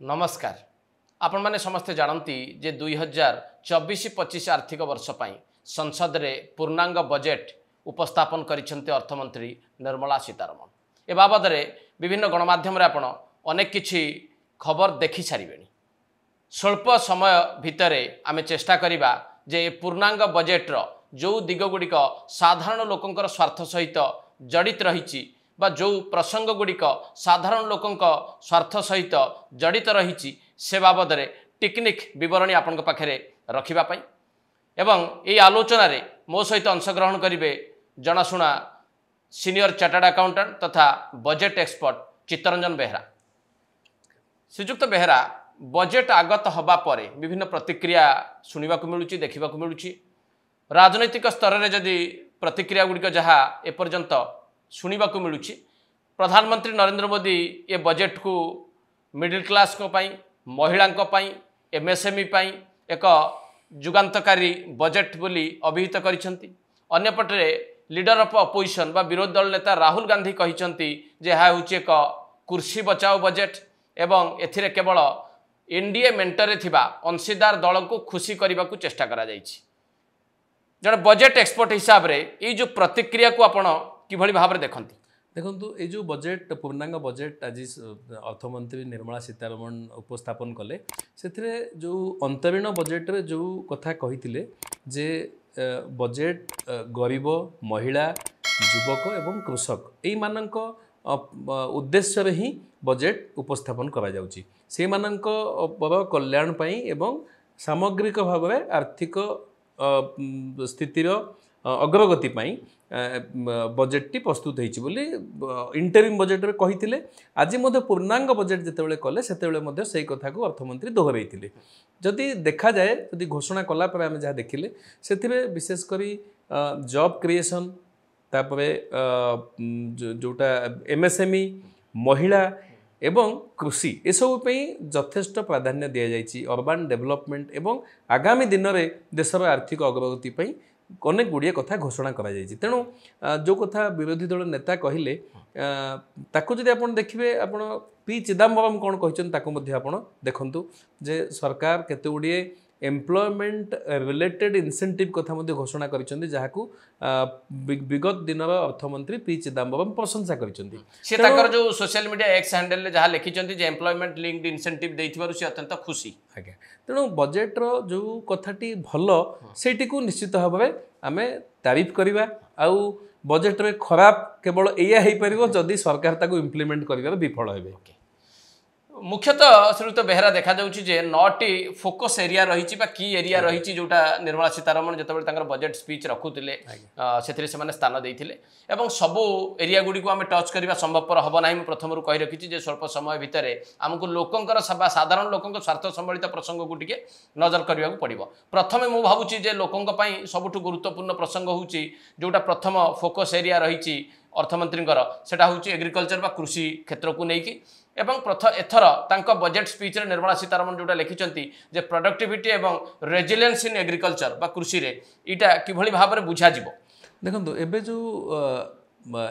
नमस्कार आपण माने समस्ते जानती जे 2024-25 आर्थिक वर्ष पाई संसद रे पूर्णांग बजेट उपस्थापन करिसेंते अर्थमंत्री निर्मला सीतारमण ए बाबद रे विभिन्न गणमाध्यम रे आपण अनेक किछि खबर देखि सारिबेनी। स्वल्प समय भितरे आमे चेष्टा करिबा जे पूर्णांग बजेट रो जो दिगगुड़िक साधारण लोकंकर स्वार्थ सहित जड़ित रही बा जो प्रसंग गुड़िक साधारण लोकंक स्वार्थ सहित जड़ित रही से बाबद रे टेक्निक विवरणी आपण पाखे रखिबा एवं ये आलोचना रे मो सहित अंशग्रहण करेंगे जनाशुना सीनियर चार्टर्ड अकाउंटेंट तथा बजेट एक्सपर्ट चित्तरंजन बेहरा। श्रीजुक्त बेहरा, बजेट आगत हवा परे विभिन्न प्रतिक्रिया शुणा मिलूँ देखा मिलूँ। राजनैतिक स्तर में जदि प्रतिक्रिया गुड़िक जहाँ एपर्यंत शुणा मिलूँ, प्रधानमंत्री नरेंद्र मोदी ये बजेट को मिडिल क्लास को पाई, महिला एमएसएमई पाई एक जुगांतकारी बजेट बोली अभिहित करिसेंती। अन्यपटे लीडर ऑफ अपोजिशन बा विरोधी दल नेता राहुल गांधी कहिसेंती जे यह होची एक कुर्सी बचाओ बजेट एवं एथिरे केवल एनडीए मेंटरे थिबा अंशीदार दल को खुशी करने को चेष्टा करा जायछि। जड़े बजेट एक्सपर्ट हिसाब रे ये जो प्रतिक्रिया को आपण किभली भाव में देखती? देखो ये जो बजेट पूर्णांग बजेट आज अर्थमंत्री निर्मला सीतारमण उपस्थापन कले से जो अंतरीण बजेट रे जो कथा कही जे बजेट गरीब महिला युवक एवं कृषक यही मानक उद्देश्य रे ही बजेट उपस्थापन करा जाउची। से मानक पर कल्याण पाई एवं सामग्रिक भाव में आर्थिक स्थितिर अग्रगति पाई बजेट टी प्रस्तुत होइछि बोली इंटरिम बजेट रे कहिथिले। आज मध्य पूर्णांग बजेट जेतेबेले कले सेतेबेले मध्य सेही कथा को अर्थमंत्री दोहराइथिले। जदि देखा जाए जदि घोषणा कला पर आमे जहाँ देखिले सेथिरे विशेष करी जॉब क्रिएशन तापरे जोटा एमएसएमई महिला एवं कृषि ए सब पे यथेष्ट प्राधान्य दि जाइछि। अर्बन डेवलपमेंट एवं आगामी दिन में देशर आर्थिक अग्रगति पई अनेक गुड़िए कथा घोषणा करा जाइछि। तेणु जो कथा विरोधी दल नेता कहले ताकू जदि आपण देखिबे आपण पी चिदम्बरम कौन कहछन ताकू मध्य आपण देखंतु जे सरकार केते गुड़िए एम्प्लॉयमेंट रिलेटेड इंसेंटिव कथा मध्य घोषणा करिसेंती जहाकू विगत दिनर अर्थमंत्री पी चिदम्बरम प्रशंसा करिसेंती। से ताकर जो सोशल मीडिया एक्स हैंडल ले जहाँ लिखिसेंती जे एम्प्लॉयमेंट लिंक्ड इंसेंटिव देइथिबारु से अत्यंत खुशी। आज्ञा तेणु बजेट रो जो कथाटी भलो सेठी को निश्चित भाव में आमे तारीफ करवा। आउ बजेट रे खराब केवल एया हेई परिबो जदि सरकार ताको इम्प्लीमेंट करिवार विफल हेबे। मुख्यतः श्रीयुक्त बेहरा देखा जाउछि जे 9टी फोकस एरिया रही की एरिया रही जोटा निर्मला सीतारमण जिते बजेट स्पीच रखुले से स्थान देते एवं सबू एरिया गुड़ी को आम टच करवा संभवपर हम ना। प्रथम कही रखी स्वल्प समय भितर आमको लोकंर साधारण लोक स्वार्थ संबलित प्रसंग को टिके नजर करने को पड़ो। प्रथम मु भावुची जे लोकों सबुठ गुरुत्वपूर्ण प्रसंग होची जोटा प्रथम फोकस एरिया रही अर्थमंत्री सेटा होची एग्रीकल्चर बा कृषि क्षेत्र को लेकिन एवं एथर तांको बजेट स्पीच रे निर्मला सीतारमण जोटा लिखिचंती जे प्रोडक्टिविटी एवं रेजिलिएंस इन एग्रीकल्चर बा कृषि रे इटा किभली भाव में बुझा जिवो। देखो एबे जो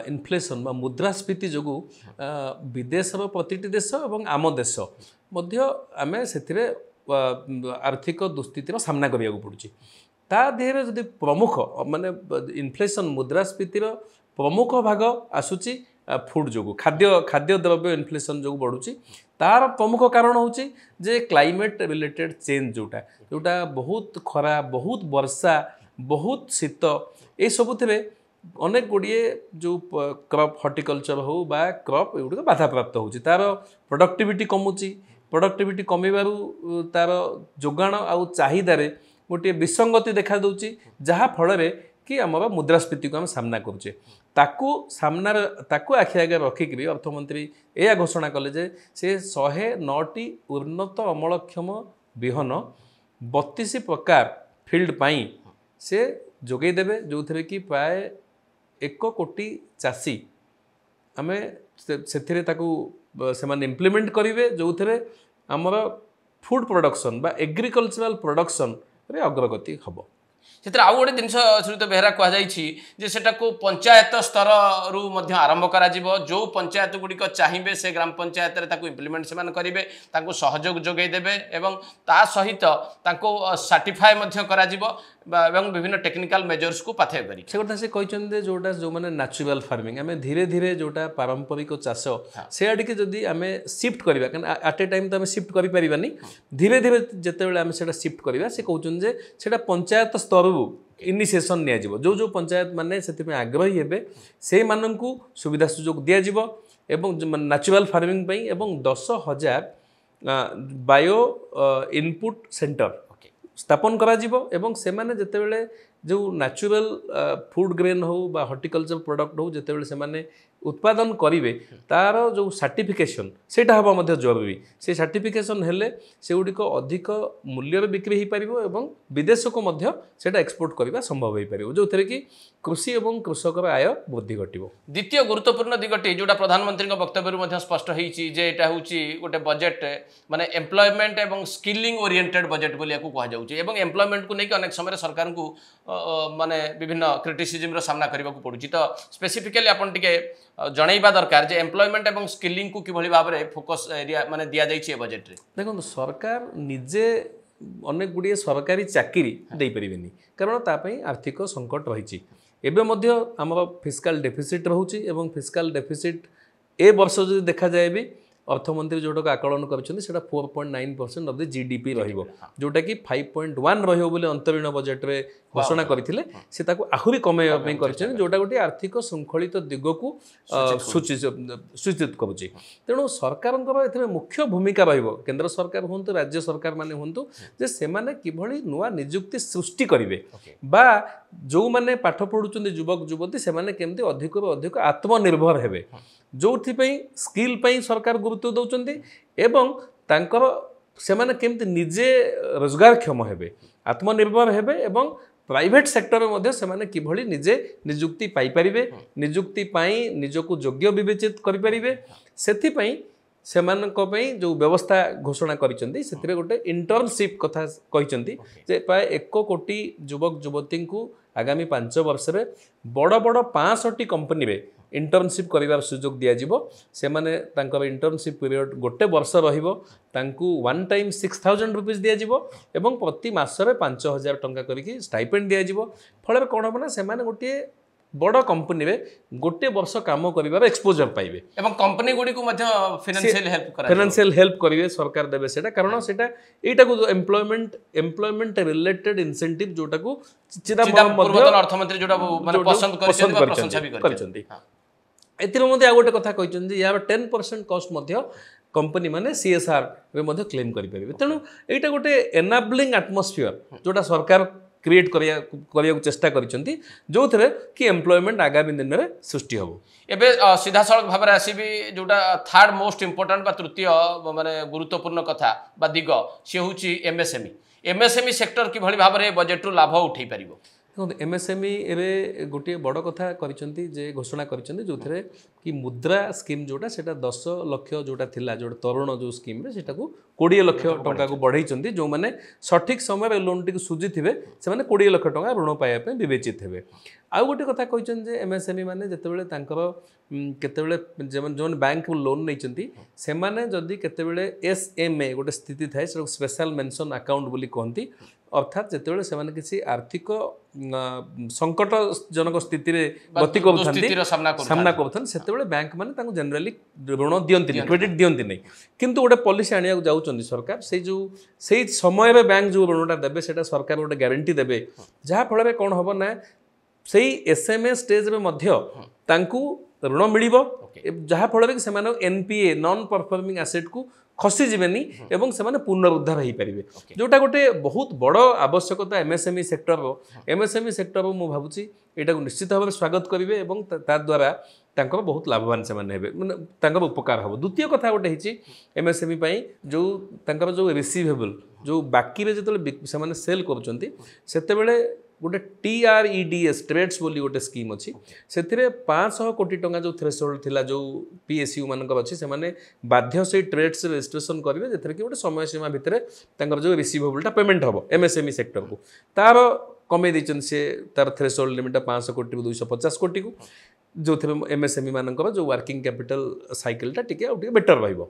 इन्फ्लेशन बा मुद्रास्फीति जोगु विदेशर प्रतिटी देश एवं आम देश मध्य आमे सेथिरे आर्थिक दुस्थितिर सामना करिया पड़ुछि। ता देहरे जदि प्रमुख माने इन्फ्लेशन मुद्रास्फीतिर प्रमुख भाग आसुची फूड जो खाद्य द्रव्य इन्फ्लेशन जो बढ़ुची तार प्रमुख कारण होची जे क्लाइमेट रिलेटेड चेंज जोटा बहुत खरा बहुत वर्षा बहुत शीत ये सबुथिरे अनेक गुड़िए जो क्रॉप हॉर्टिकल्चर हो बा क्रॉप एगुड़ बाधा प्राप्त होची। तार प्रोडक्टिविटी कमुची प्रोडक्टिविटी कमिबारु तार जोगाण आउ चाहिदारे गोटे विसंगति देखा दूची जहाँ फल कि आमर मुद्रास्फीति को आम सामना करुचे ताकू आखि आगे रखिक अर्थमंत्री यह घोषणा कले जे से 109टी उन्नत अमलक्षम विहन 32 प्रकार फील्ड पाई से जोगे देबे जो थे कि प्राय 1 कोटी चाषी आमे से ताकू से इम्प्लीमेंट करेंगे जो थे आमर फूड प्रोडक्शन बा एग्रीकल्चरल प्रोडक्शन रे अग्रगति हम। ସେଥିରେ ଆଉ ଗୋଟେ ଜିନିଷ ଶ୍ରୀଯୁକ୍ତ ବେହେରା କୁହାଯାଇଛି ଯେ ସେଟାକୁ ପଞ୍ଚାୟତ ସ୍ତରରୁ ମଧ୍ୟ ଆରମ୍ଭ କରାଯିବ। ଯେଉଁ ପଞ୍ଚାୟତ ଗୁଡ଼ିକ ଚାହିଁବେ ସେ ଗ୍ରାମ ପଞ୍ଚାୟତରେ ତାକୁ ଇମ୍ପ୍ଲିମେଣ୍ଟ ସେମାନେ କରିବେ, ତାଙ୍କୁ ସହଯୋଗ ଯୋଗାଇ ଦେବେ ଏବଂ ତା ସହିତ ତାଙ୍କୁ ସାର୍ଟିଫାଏ ମଧ୍ୟ କରାଯିବ ଏବଂ ବିଭିନ୍ନ टेक्निकल मेजर्स को पाथे करी से कथा से कहते जोटा जो मैंने नेचुरल फार्मिंग आम धीरे धीरे जोटा पारंपरिक चाष से आड़के जदि आम शिफ्ट करवा क्या आट ए टाइम तो आम शिफ्ट कर पारानी धीरे धीरे जिते आम से शिफ्ट करवा से कहते से पंचायत स्तर इनिशिएशन नि जो जो पंचायत माने से आग्रही हे से मानू सुविधा सुजोग दिज्व एवं नेचुरल फार्मिंग एवं 10,000 बायो इनपुट सेंटर स्थापन करा जिवो एवं से माने जेतेबेले जो नेचुरल फूड ग्रेन हो बा हॉर्टिकल्चर प्रोडक्ट हो जेतेबेले से माने उत्पादन करिवे तार जो सर्टिफिकेशन सेटा हबा मध्ये जरूरी से सर्टिफिकेशन हेले से गुडी को अधिक मूल्य रे बिक्री ही परिबो एवं विदेश को मध्ये सेटा एक्सपोर्ट करबा संभव होई परिबो जो थरे कि कृषि एवं कृषकर आय वृद्धि घटिबो। द्वितीय गुरुत्वपूर्ण दिगटी जोटा प्रधानमंत्री वक्तव्य मध्ये स्पष्ट होईची जे एटा होची गोटे बजेट माने एम्प्लॉयमेंट एवं स्किलिंग ओरिएंटेड बजेट बोलिया को कहा जाउची एवं एम्प्लॉयमेंट को नै अनेक समय सरकार को माने विभिन्न क्रिटिसिज्म रो सामना करबा को पडुची। तो स्पेसिफिकली आपण टिके जणाइबा दरकार जे एम्प्लॉयमेंट एवं स्किलिंग को किभली भाव रे फोकस एरिया माने दिया जाइछि ए बजेट रे। देखो सरकार निजे अनेक गुड़िए सरकारी चाकरी दे परिबेनी कारण तापई आर्थिक संकट रही एवं आमर फिस्काल डेफिसिट रोचे एवं फिस्काल डेफिसिट ए वर्ष जो देखा जाए भी अर्थमंत्री जोटा आकलन कर 4.9% ऑफ द जीडीपी रहिबो जोटा कि 5.1 रहिबो बोले अंतरीण बजेट रे घोषणा करथिले से ताको आहुरी कमेय पे करछन जोटा गोटे आर्थिक शृंखलित दिग को सूचित करूची। तेणु सरकारंकर एथरे मुख्य भूमिका रहिबो केंद्र सरकार होंतु राज्य सरकार माने होंतु जे से माने किभली नुवा नियुक्ति सृष्टि करिवे बा जो माने पाठ पढुचंदी युवक युवती से माने केमती अधिक अधिक आत्मनिर्भर हेबे जोथि पई स्किल पई सरकार गुरुत्व दउचंदी एवं तांकर से माने केमती निजे रोजगारक्षम हेबे आत्मनिर्भर हेबे एवं प्राइवेट सेक्टर में मध्य से माने किभली निजे नियुक्ति पाई परिबे नियुक्ति पाई निजको योग्य विवेचित करि परिबे सेथि पई सेमानक पई जो व्यवस्था घोषणा करिसेंती सेथिरे गोटे इंटर्नशिप कथा कहिसेंती जे प्राय 1 कोटी युवक युवती को आगामी 5 वर्ष रे बड़ बड़ 65 कंपनी रे इंटर्नशिप करिवार सुजोग दिया जिवो से माने तांकर इंटर्नशिप पीरियड गोटे वर्ष रहिबो तांकू वन टाइम 6,000 रुपीस दिया जिवो एवं प्रति मास रे 5,000 टंका करिकि स्टाइपेंड दिया जिवो फଳରେ कोन होबना से माने गोटे बड़ कंपनी रे गोटे वर्ष काम करिवार एक्सपोजर पाइबे एवं कंपनी गुडी को मध्ये फाइनेंशियल हेल्प करिवे सरकार देबे सेटा कारण सेटा एटा को एम्प्लॉयमेंट रिलेटेड इंसेंटिव जोटा को चिदा पूर्वतन अर्थमंत्री जोटा माने पसंद करछन प्रशंसा भी करछन एतिर मध्ये आ गोटे कथा कहिछन जे यार 10% कॉस्ट मध्ये कंपनी माने सीएसआर रे मध्ये क्लेम करि परिबे तेनु एटा गोटे एनाबलिंग एटमॉस्फियर जोटा सरकार क्रिएट करिया चेष्टा करिसेंती जो थरे कि एम्प्लॉयमेंट आगामी दिन में सृष्टि हो। एबे सीधा सड़क भाव आसबि जोटा थर्ड मोस्ट इंपोर्टेंट बा तृतीय माने गुरुत्वपूर्ण कथा बा दिग से होची एमएसएमई सेक्टर कि भली भाव में बजेट लाभ उठै परिबो। एमएसएमई एवं गोटे बड़ कथा करिसेंती जे घोषणा करिसेंती जो थरे कि मुद्रा स्कीम जोटा सेटा 10 लाख जोटा थिला जोटा तरुण जो स्कीम रे सेटा को 20 लाख टंका को बढ़ाइचंती जो माने सठिक समय लोन टी सुझी थिबे से माने 20 लाख टंका ऋण पाइबा पे विवेचित हेबे। आउ गोटे कथा कहिचन जे एमएसएमई माने जेतेबेले तांकर केतेबेले जोन बैंक लोन नैचंती से माने जदी केतेबेले एसएमए गोटे स्थिति थाए से स्पेशल मेंशन अकाउंट बोली कहंती अर्थात जेतेबेले से माने किसी आर्थिक संकटजनक स्थिति रे गति करूथांती सामना करूथान सेतेबेले बैंक माने तांको जनरली ऋण दियंती क्रेडिट दियंती नै किंतु गोटे पॉलिसी आनिया जाउचंदी सरकार से समय रे बैंक जो ऋणटा देबे सेटा सरकार गोटे ग्यारंटी देबे जहा फଳରେ कोन होबो ना सेही एसएमए स्टेज रे मध्य तांको ऋण मिलिबो जहा फଳରେ कि सेमानो एनपीए नॉन परफॉर्मिंग एसेट को खसी जीवेनी एवं से पुनरुद्धार हो पारे जोटा गोटे बहुत बड़ आवश्यकता एमएसएमई सेक्टर मु भावुची एटा को निश्चित भाव स्वागत करेंगे और द्वारा तांकर बहुत लाभवान से माने उपकार हम। द्वितीय कथा गोटे होची एमएसएमई पई जो तांकर जो रिसीवेबल जो बाकी रे जतले से माने सेल करूचंती सेतेबेले गोटे TREDS ट्रेड्स बोली गोटे स्कीम अच्छी से 500 कोटी टंका जो थ्रेशोल्ड थिला जो PSU मानकर अच्छी से माने बाध्य से ट्रेड्स रजिस्ट्रेशन करेंगे जे कि गोटे समय सीमा भितर तांकर जो रिसीवेबलटा पेमेंट हम एमएसएमई सेक्टर को तार कमे देछन से तार थ्रेशोल्ड लिमिट 500 कोटी 250 कोटी को जो थे एमएसएमई मानकर जो वर्किंग कैपिटल साइकिलटा टिके आउ टिके बेटर रहइबो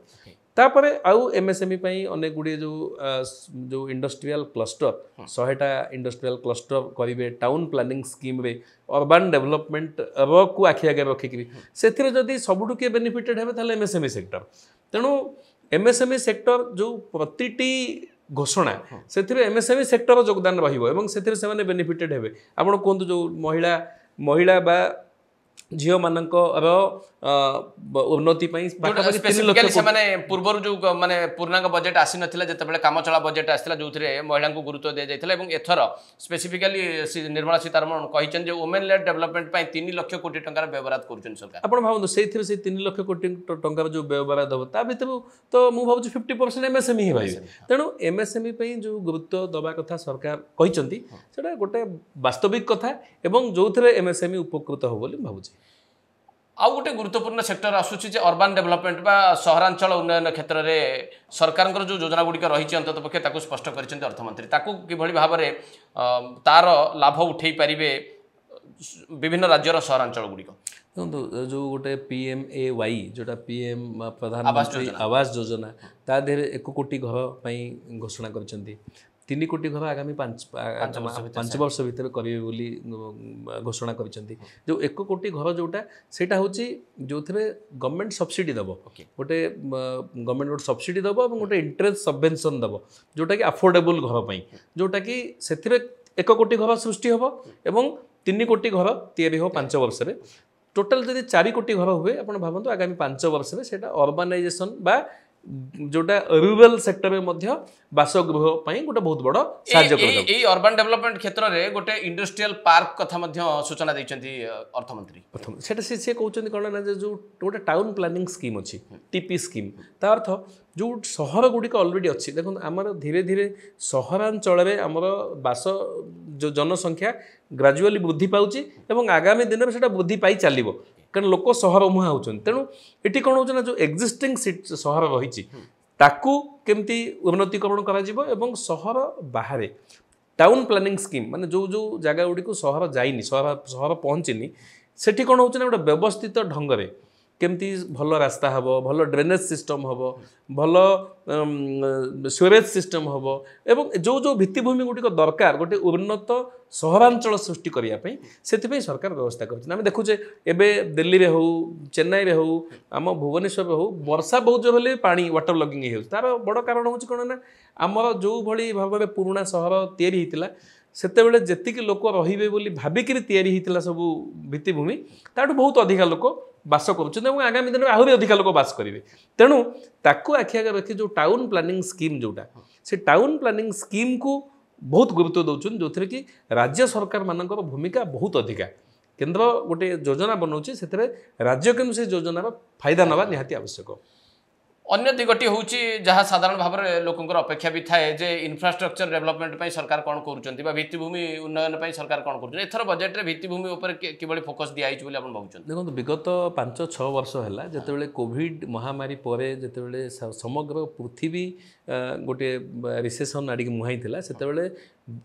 तापरे आउ एमएसएमई पई अनेक गुडी जो इंडस्ट्रियल क्लस्टर 100टा इंडस्ट्रियल क्लस्टर करिवे टाउन प्लानिंग स्कीम रे अर्बन डेवलपमेंट रो को आखि आगे रखिकरी सेथिरे जदी सबुटु के बेनिफिटेड हेबे ताले एमएसएमई सेक्टर तेणु एमएसएमई सेक्टर जो प्रतिटी घोषणा से एमएसएमई सेक्टर योगदान रहिबो से बेनिफिटेड हेबे आपण कोंतु जो महिला बा झील मानकर उन्नति स्पेसिफिकली से माने पूर्वर जो माने पूर्णांग बजेट आसी नथिला जेतेबेले कामचला बजेट आसिला जोथिरे महिला को गुरुत्व दे जाइथिला एवं एथर स्पेसिफिकली निर्मला सीतारमण कहिचन जे वुमेन लेड डेवलपमेंट पई 3 लाख कोटी टंका व्यवहार करूछन सरकार आपण भाबंतु सेथिरे से 3 लाख कोटी टंका जो व्यवहार दबो ता भितर तो मु भाबु 50% एमएसएमई हे भाई तेणु एमएसएमई पई जो गुरुत्व दबा कथा सरकार कहिचंती सेटा गोटे वास्तविक कथा एवं जोथिरे एमएसएमई उपकृत हो बोली भाबु आउ गोटे गुरुत्वपूर्ण सेक्टर आसूची जे अर्बन डेवलपमेंट बा सहरांचल उन्नयन क्षेत्र में सरकार जो योजना गुड़िक रही अंत पक्षे ताकू स्पष्ट कर अर्थमंत्री ताकू किभली भाव में तार लाभ उठे पारे विभिन्न राज्यर सहरांचल गुड़िक देखो जो गोटे PMAY जोटा पीएम प्रधानमंत्री आवास योजना ता देहरे 1 कोटी घर घोषणा कर 3 कोटी घर आगामी 5 वर्ष भितर करेंगे बोली घोषणा कर जो 1 कोटी घर जोटा सेटा होची जो थे गवर्नमेंट सब्सिडी दब गोटे गवर्नमेंट गोटे सब्सिडी दब और गोटे इंटरेस्ट सबवेंशन दब जोटा कि अफोर्डेबल घर पर जोटा कि से 1 कोटी घर सृष्टि हम एवं 3 कोटी घर तैयारी हो 5 वर्ष में टोटाल जब 4 कोटी घर हुए आप भावतु आगामी 5 वर्ष में अर्बानाइजेशन बा जोटा रूरल सेक्टर में मध्य बासगृह गोटे बहुत बड़ साहाय्य अर्बन डेवलपमेंट क्षेत्र में गोटे इंडस्ट्रियल पार्क कथा सूचना देइछंती अर्थमंत्री सेटा से कहउछंती कोन ना जो गोटे टाउन प्लानिंग स्कीम अछि टीपी स्कीम ता अर्थ जो सहर गुड़िक अलरेडी अच्छी देखो आमर धीरे धीरे सहरांचल में आमर बास जो जनसंख्या ग्राजुअली वृद्धि पाउची एवं आगामी दिन में सेटा वृद्धि पाई चलिबो कारण लोक सहर मुहां होचन तेणु एटी कौन हो जो एक्जिस्टिंग सहर रही ताकू केमती उन्नतीकरण करा सहर बाहर टाउन प्लानिंग स्कीम माने जो जो जगह गुड़ी को सहर जाइनी सहर पहुँचीनी सेठी कौन हो गोटे व्यवस्थित ढंग से केमती भल रास्ता हम भल ड्रेनेज सिस्टम हम भल सीवेज सिस्टम हम एवं जो जो भित्तिभूमि गुड़िक दरकार गोटे उन्नत सहरांचल सृष्टि करने से सरकार व्यवस्था कर देखुचे एवं दिल्ली में हो चेन्नई में हो आम भुवनेश्वर में हो वर्षा बहुत जो हेल्ले पानी वाटर लगिंग हो तार बड़ कारण हूँ कौन ना आमर जो भाई भाव में पुराणा सहर तैयारी होता सेतेबेले जेतिक लोक रहिबे बोली भाबिकी तैयारी होता सब भित्तिभूमि ताठू बहुत अधिका लोक बास कर आगामी दिन में आहरी अधिका लोक बास करेंगे तेणु ताकू आखि आगे रखी जो टाउन प्लानिंग स्कीम जोटा से टाउन प्लानिंग स्कीम को बहुत गुरुत्व दौरान जो थे कि राज्य सरकार मानकर भूमिका बहुत अधिका केन्द्र गोटे योजना बनाऊँच से राज्य केन्द्र से योजनार फायदा नवा निहाती आवश्यक अन्य दिगटी हूँ जहाँ साधारण भाव में लोकंर अपेक्षा भी थाए जे इंफ्रास्ट्रक्चर डेवलपमेंट सरकार कौन कर भित्तिभूमि उन्नयन सरकार कौन कर एथर बजेट में भित्तिभूमि उपर किभली फोकस दिखाई देखो विगत 5-6 वर्ष है जितेबाला कोविड महामारी पर जितेबाला समग्र पृथ्वी गोटे रिसेसन आड़िक मुहाई से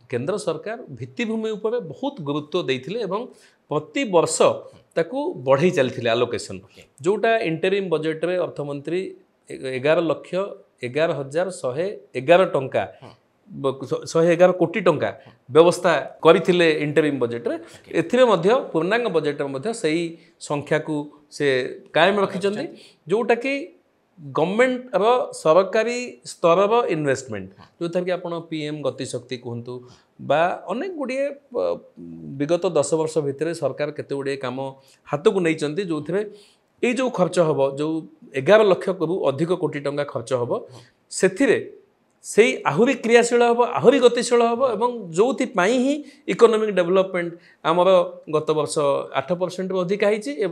केंद्र सरकार भित्तिभूमि उपर बहुत गुरुत्व देते प्रति वर्ष ताकू बढ़ई चलते आलोकेशन जोटा इंटरिम बजेट में अर्थमंत्री 11,11,111 टंका 111 कोटी टंका व्यवस्था करथिले इंटरिम बजेट रे एथिरे मध्य पूर्णांग बजेट में सही संख्या को से कायम रखिचंदी जोटा कि गवर्नमेंट रो सरकारी स्तर रो इन्वेस्टमेंट जो थर कि आपण पीएम गतिशक्ति कहतु बा अनेक गुड़िए विगत 10 वर्ष भितर सरकार केते गुड़िए काम हाथ को नहीं जो थे ये जो खर्च हम जो 11 लाख रु अधिक कोटी टंका खर्च हम से आहरी क्रियाशील हम आहरी गतिशील हम और जो ही इकोनॉमिक डेवलपमेंट आमर गत वर्ष 8% रु अधिक ए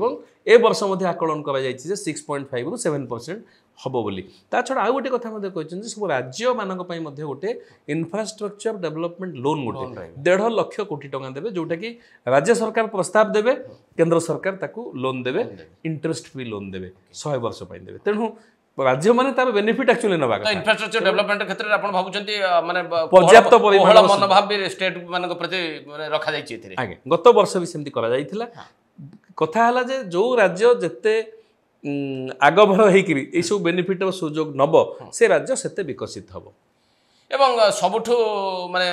वर्ष आकलन कर 6.5 रु 7% हम बोली ता छड़ा आउ गोटे कथा कहते सब राज्य मानक गोटे इंफ्रास्ट्रक्चर डेवलपमेंट लोन गोटे 1.5 लाख कोटी टंका देवे जोटा कि राज्य सरकार प्रस्ताव देवे केंद्र सरकार ताकू लोन देवे इंटरेस्ट फ्री लोन देवे 100 वर्ष देवे तेणु राज्य माने तार बेनिफिट एक्चुअली नबा तो इंफ्रास्ट्रक्चर डेवलपमेंट क्षेत्र में आपण भाबुचंती माने पर्याप्त परिमाण मनोभाव भी स्टेट मानक प्रति माने रखा जाई छी एथिरे आगे गत वर्ष भी सेमती करा जाइथिला कथा हला जे जो राज्य जते आगभर हेकरी ए सब बेनिफिट और सुयोग नब से राज्य सेते विकसित हबो एवं सबुठु माने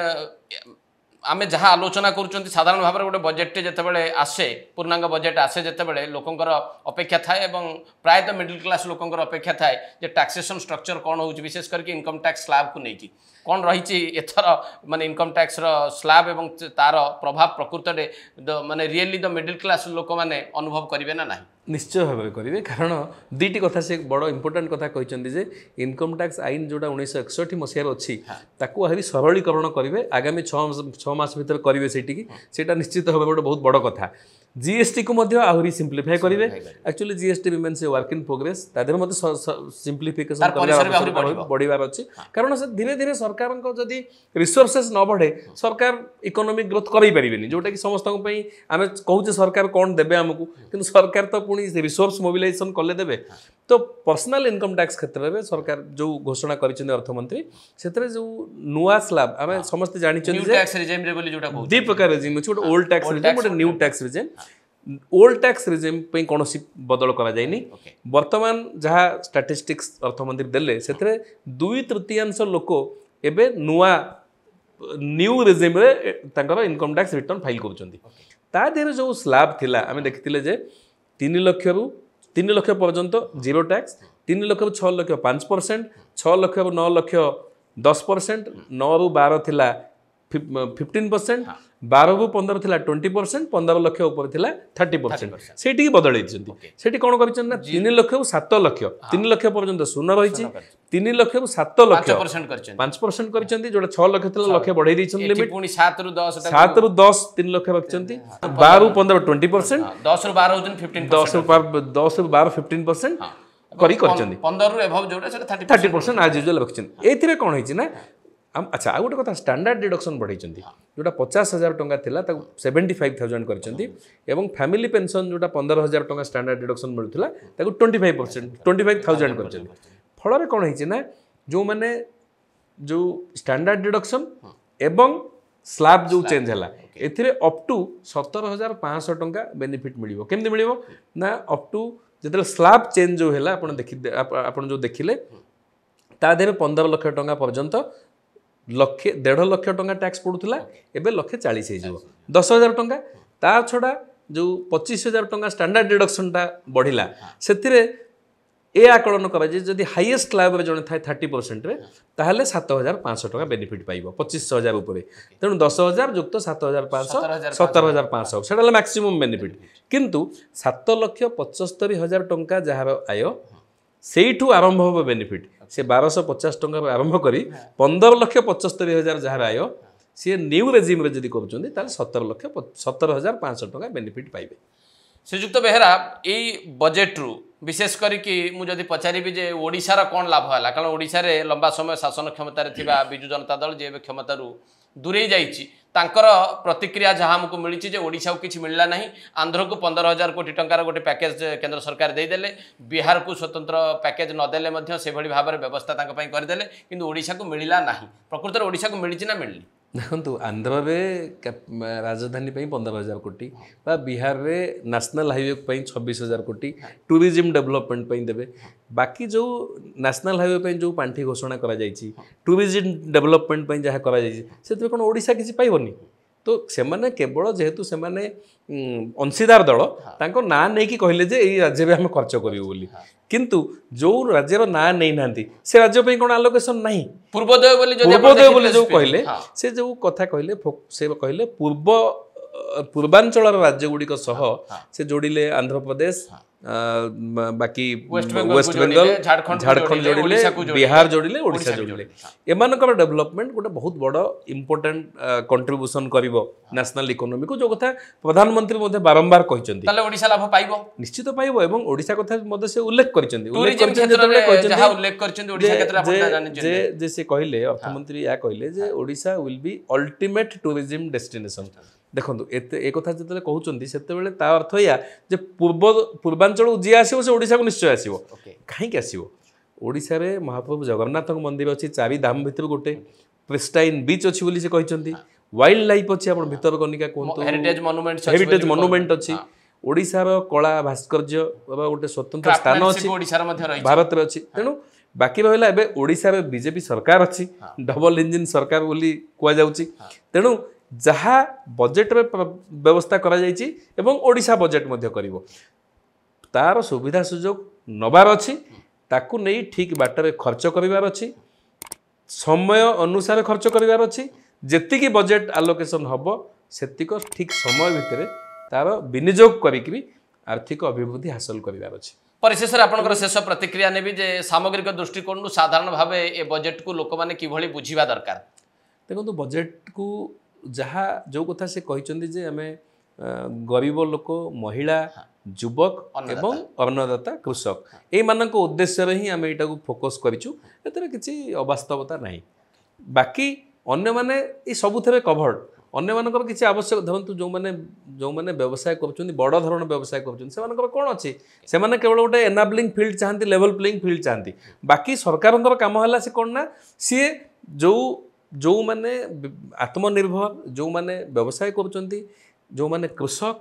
आमे जहाँ आलोचना करूँ साधारण भाव में गोटे बजेट जितेबाला आसे पूर्णांग बजेट आसे जितेबाला लोकंर अपेक्षा थाए और प्रायतः मिडिल क्लास लोकंर अपेक्षा थाए जे टैक्सेशन स्ट्रक्चर कौन हो विशेष करके इनकम टैक्स स्लैब को लेकिन कौन रही एथर माने इनकम टैक्स स्लैब एवं तार प्रभाव प्रकृत में माने रियली द मिडिल क्लास लोक मैंने अनुभव करेंगे ना नहीं निश्चय भाव करेंगे कारण दुईटी कथा से बड़ इंपोर्टाट कथा कहते जे इनकम टैक्स आईन जोटा 1961 मसीहार अच्छी ताकू आहरी सरलीकरण करेंगे आगामी 6 मास भीतर करेंगे सेटा निश्चित भाव गोटे बहुत बड़ कथा जीएसटी को मध्य आहरी सिंप्लीफाई करेंगे actually GST remains a work in progress तादेह मत सिंप्लीफिकेशन बढ़िबार अच्छी कारण से धीरे धीरे सरकार जदि रिसोर्सेस न बढ़े सरकार इकोनॉमिक ग्रोथ कर पारे जोटा कि समस्त आम कहूँ सरकार कौन देवे आमको कि सरकार तो पुणी रिसोर्स मोबिलाइजेशन कले देवे तो पर्सनल इनकम टैक्स क्षेत्र में सरकार जो घोषणा कर अर्थमंत्री से जो नुआ स्लैब आम समस्त जानते दी प्रकार रेजिम अच्छे गोटे ओल्ड टैक्स रेजिम गोटे new tax regime old tax regime कौन बदल कर वर्तमान जहाँ स्टैटिस्टिक्स अर्थमंत्री देले से 2/3 लोक एबे नुआ न्यू रेजिम रे इनकम टैक्स रिटर्न फाइल कर जो स्लैब थिला आम देखते जे 3 लाख रु 3 लाख पर्यंत जीरो टैक्स 3 लाख रु 6 लाख 5% 6 लाख रु 9 लाख 10% 9 रु 12 थिला 15% 12 रु 15 थिला 20% 15 लाख ऊपर थिला 30% सेठी बदल सेठी कौन कर 3 लाख 7 लाख 3 लाख पर्यंत शून रही 3 लाख 7 लाख 5% कर जोटा 6 लाख थिला लाख बढ़ाई दैछन लिमिट 7 रु 10 7 रु 10 3 लाख रखछंती 12 रु 15 20% 10 रु 12 होजन 15% 10 रु 12 15% करी करछंती 15 रु एबव जोटा सेटा 30% आज यूजुअल रखछन एथिरे कोन होइछि ना अच्छा आ गोटे कथा स्टैंडर्ड डिडक्शन बढ़ाई जोटा 50,000 टंका थिला ताकू 75,000 करछंती एवं फैमिली पेंशन जोटा 15,000 टंका स्टैंडर्ड डिडक्शन मिलुथिला ताकू 25,000 करछंती फल रे कोन होइछि ना जो माने जो स्टैंडर्ड डिडक्शन एवं स्लैब जो चेंज है एथिरे अप टू 17,500 टंका बेनिफिट मिलिबो केमति मिलिबो ना अप टू जेतले स्लैब चेंज जो हैला आपण जो देखिले ता देरे 15 लाख टंका पर्यंत 1.5 लाख टंका टैक्स पड़ूला एबे 140,000 हो 10,000 टंका ता छड़ा जो 25,000 टंका स्टैंडर्ड डिडक्शन टा बढ़िला सेथिरे ए आकलन करा जदि हाईएस्ट स्लैब रे जने थाए 30% रे ताहले 7,500 टंका बेनिफिट पाइबो 25,000 ऊपर तेणु 10,000 युक्त 7,500 17,500 सेटा मैक्सिमम बेनिफिट किंतु 7,75,000 टंका जहार आय सेठू आरंभ हो बेनिफिट से 1250 टंका आरंभ करी 15,75,000 जहार आय सी न्यू रेजिम रे जदि करूछंदी ताले 17,500 टंका बेनिफिट पाइबे श्रीजुक्त बेहेरा यही बजेट रु विशेष करी मुझे पचारि जे ओडिशार कौन लाभ है कारण ओडिशा रे लंबा समय शासन क्षमतार थिबा बिजु जनता दल जे क्षमतारू दूरे जाइछि तांकर प्रतिक्रिया जहाँ हमको मिली जे ओडिशा को किछि मिलला नहीं आंध्र को 15,000 कोटी टंकार गोटे पैकेज केंद्र सरकार देदेले बिहार को स्वतंत्र पैकेज नदेले मध्य से भली भाव व्यवस्था तांका पई करदेले किंतु ओडिशा को मिलला नहीं प्रकृत ओडिशा को मिली ना मिलली देखो आंध्र में राजधानी 15,000 कोटी बा बिहार में नेशनल हाईवे 26,000 कोटी टूरिज्म डेवलपमेंट देवे बाकी जो नेशनल हाईवे जो पांठी घोषणा करा जायछि टूरिज्म डेवलपमेंट जहाँ कर कौन ओडिशा किसी पाइबनी तो सेमाने केवल जेहेतु सेमाने अंशीदार दल तांको ना नहीं कि कहले जे एई राज्य में हम खर्च करियो बोली किंतु जो राज्यर ना नहीं नांती से राज्य पे कौन आलोकेशन नहीं पूर्वोदय बोली जो कहले से जो कथा कहले से कहले पूर्वांचल राज्य गुड़िक सह से जोड़िले आंध्र प्रदेश बाकी वेस्ट बेंगल झारखंड जोड़िले बिहार जोड़िले ओडिशा जोड़िले एमानकर डेवलपमेंट गोटे बहुत बड़ इंपोर्टेंट कंट्रीब्यूशन करिवो नेशनल इकोनॉमी को जो कथा प्रधानमंत्री मध्ये बारंबार कहिसंती ताले ओडिशा लाभ पाइबो निश्चित पाइबो एवं ओडिशा कथा मध्ये से उल्लेख करिसंती उल्लेख करिसंती ओडिशा क्षेत्र आपण जानि जे से कहले अर्थमंत्री या कहले जे Odisha will be ultimate tourism destination देखो एक कथा जो कहते से अर्थ या पूर्वांचल जी आसो से ओडिशा को निश्चय आसो कहीं आसो ओडिशा रे महाप्रभु जगन्नाथ मंदिर अच्छी 4 धाम भितर गोटे प्रिस्टाइन बीच अच्छी बोली से कहते वाइल्ड लाइफ अच्छी आप भितरकनिका कहतु हेरिटेज मोनुमेंट अच्छी ओडिशार कला भास्कर्य गोटे स्वतंत्र स्थान अच्छी भारत अच्छी तेणु बाकी रहा एबे ओडिशा बीजेपी सरकार अच्छी डबल इंजिन सरकार बोली कहुई तेणु जहाँ बजेट रे व्यवस्था करा जायछि एवं ओडिशा बजेट मध्य करिवो तार सुविधा सुजोग नबार अच्छी ताकू नहीं ठीक बाटर खर्च करिवार अच्छी समय अनुसार खर्च करिवार अच्छी जेतिकी बजेट आलोकेशन हम सेतिक ठीक समय भितर तार विनियोग करी आर्थिक अभिवृद्धि हासिल करिवार अच्छी परिशेष आपंकर शेष प्रतिक्रिया नेबी जे सामग्रिक दृष्टिकोण साधारण भाव ए बजेट को लोक मैंने किभली बुझिबा दरकार देखो बजेट को जहाँ जो कथा से कहते जे आम गरीब लोक महिला युवक एवं अन्नदाता कृषक ये उद्देश्य ही आम यहाँ फोकस करूँ किसी अवास्तवता ना बाकी अन्य माने ये सबुथे कभर्ड अन्य मानकर किसी आवश्यक धरतु जो मैंने व्यवसाय कर बड़ धरण व्यवसाय कर कौन अच्छी से केवल गोटे एनाबलिंग फील्ड चाहती लेवल प्लेइंग फील्ड चाहती बाकी सरकार कम है से कौन ना सी जो मैंने आत्मनिर्भर जो मैंने व्यवसाय कर जो मैंने कृषक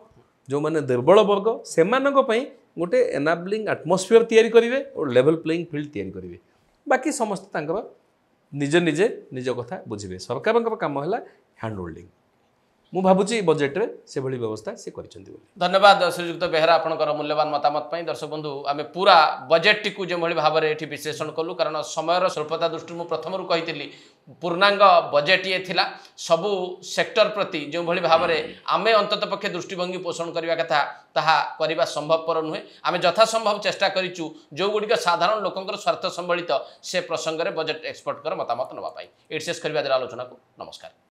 जो मैंने दुर्बल वर्ग से गोटे एनाबलिंग एटमोस्फियर तैयारी करेंगे और लेवल प्लेइंग फील्ड तैयारी करेंगे बाकी समस्त निजे निजे निज कथा बुझे सरकार काम है हैंड होल्डिंग मु भावुची बजेट रे से भली व्यवस्था से करिसेंती बोली धन्यवाद श्रीयुक्त बेहरा आपनकर मूल्यवान मतामत पई दर्शक बंधु आमे पूरा बजेट टी को जे भली भाव रे एठी विश्लेषण कलु कारण समयर स्वल्पता दृष्टि मु प्रथम रु कहितली पूर्णांग बजेट ये थिला सबु सेक्टर प्रति जो भली भाव रे आमे अंतत पक्षे दृष्टिभंगी पोषण करबा कथा ताहा करबा संभवपर नुहे आमे यथा संभव चेष्टा करिचु जो गुडी साधारण लोकंकर स्वार्थ संबलित से प्रसंग रे बजेट एक्सपर्ट कर मतामत नबा पाई एट शेष करबा आलोचना को नमस्कार।